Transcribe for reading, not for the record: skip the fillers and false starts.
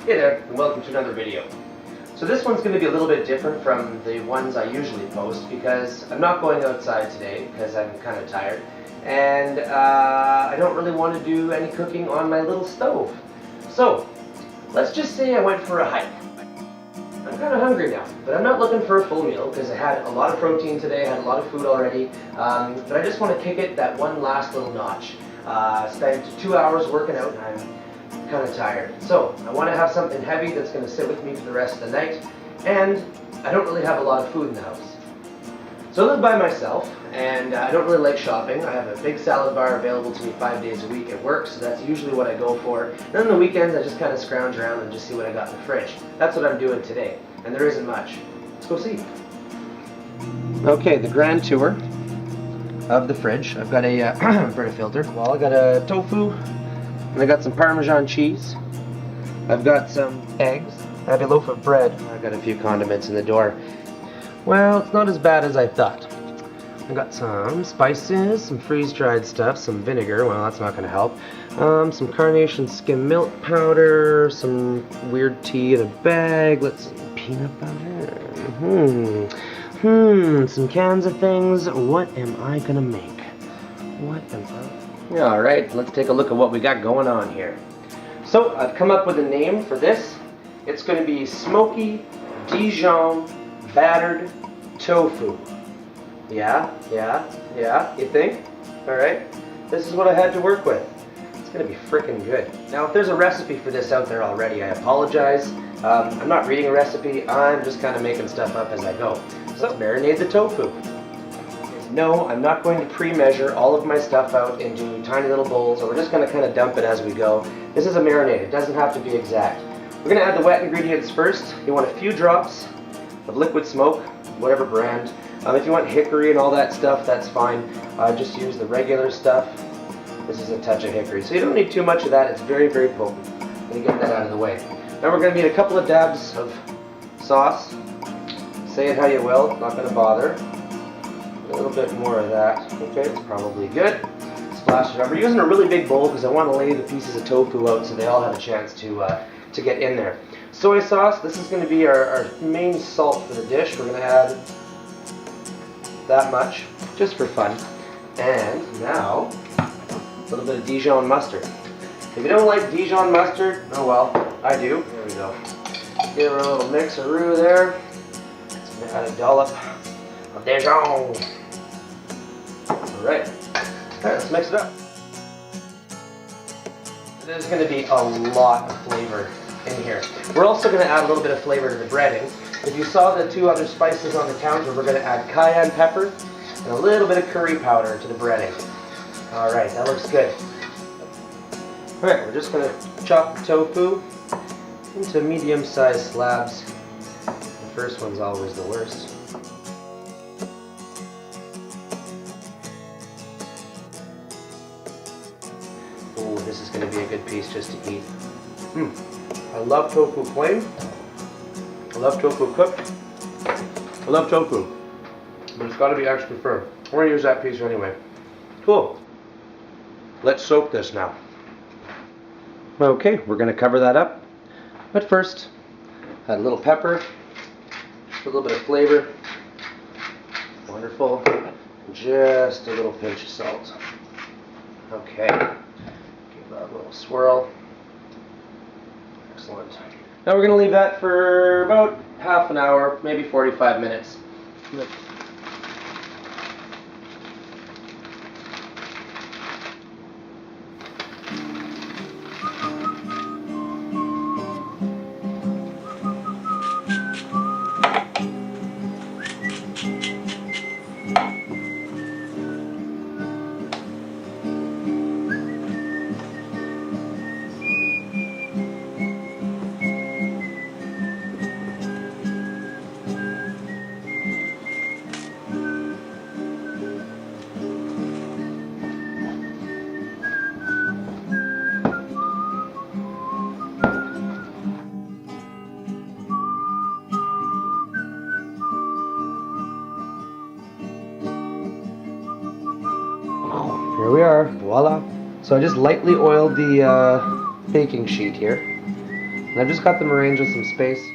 Hey there, and welcome to another video. So this one's going to be a little bit different from the ones I usually post because I'm not going outside today because I'm kind of tired, and I don't really want to do any cooking on my little stove. So let's just say I went for a hike. I'm kind of hungry now, but I'm not looking for a full meal because I had a lot of protein today, I had a lot of food already, but I just want to kick it that one last little notch. Spent 2 hours working out and I'm kind of tired. So I want to have something heavy that's going to sit with me for the rest of the night, and I don't really have a lot of food in the house. So I live by myself, and I don't really like shopping. I have a big salad bar available to me 5 days a week at work, so that's usually what I go for. And on the weekends I just kind of scrounge around and just see what I got in the fridge. That's what I'm doing today, and there isn't much. Let's go see. Okay, the grand tour of the fridge. I've got a Brita filter. Well, I got a tofu, and I got some Parmesan cheese. I've got some eggs. I have a loaf of bread. I've got a few condiments in the door. Well, it's not as bad as I thought. I got some spices, some freeze-dried stuff, some vinegar. Well, that's not going to help. Some carnation skim milk powder, some weird tea in a bag. Let's see, peanut butter. Some cans of things. What am I gonna make? All right, let's take a look at what we got going on here. So I've come up with a name for this. It's going to be Smokey Dijon battered tofu. Yeah, you think? All right, this is what I had to work with. It's going to be freaking good. Now, if there's a recipe for this out there already, I apologize. I'm not reading a recipe, I'm just kind of making stuff up as I go. So let's marinate the tofu. No, I'm not going to pre-measure all of my stuff out into tiny little bowls, or we're just going to kind of dump it as we go. This is a marinade, it doesn't have to be exact. We're going to add the wet ingredients first. You want a few drops of liquid smoke, whatever brand. If you want hickory and all that stuff, that's fine. Just use the regular stuff. This is a touch of hickory, so you don't need too much of that. It's very, very potent. Let me get that out of the way. Now we're going to need a couple of dabs of sauce. Say it how you will, not going to bother. A little bit more of that. Okay, it's probably good. Splash it up. We're using a really big bowl because I want to lay the pieces of tofu out so they all have a chance to get in there. Soy sauce, this is going to be our main salt for the dish. We're going to add that much, just for fun. And now, a little bit of Dijon mustard. If you don't like Dijon mustard, oh well, I do. There we go. Give her a little mixeroo there. Add a dollop of Dijon. Alright, let's mix it up. There's going to be a lot of flavor in here. We're also going to add a little bit of flavor to the breading. If you saw the two other spices on the counter, we're going to add cayenne pepper and a little bit of curry powder to the breading. Alright, that looks good. Alright, we're just going to chop the tofu into medium-sized slabs. The first one's always the worst. Oh, this is going to be a good piece just to eat. I love tofu plain. I love tofu cooked. I love tofu. But it's got to be extra firm. I'm going to use that piece anyway. Cool. Let's soak this now. Okay, we're going to cover that up. But first, add a little pepper. Just a little bit of flavor. Wonderful. Just a little pinch of salt. Okay. Give that a little swirl. Excellent. Now we're going to leave that for about half an hour, maybe 45 minutes. Here we are, voila. So I just lightly oiled the baking sheet here. I've just got them arranged with some space.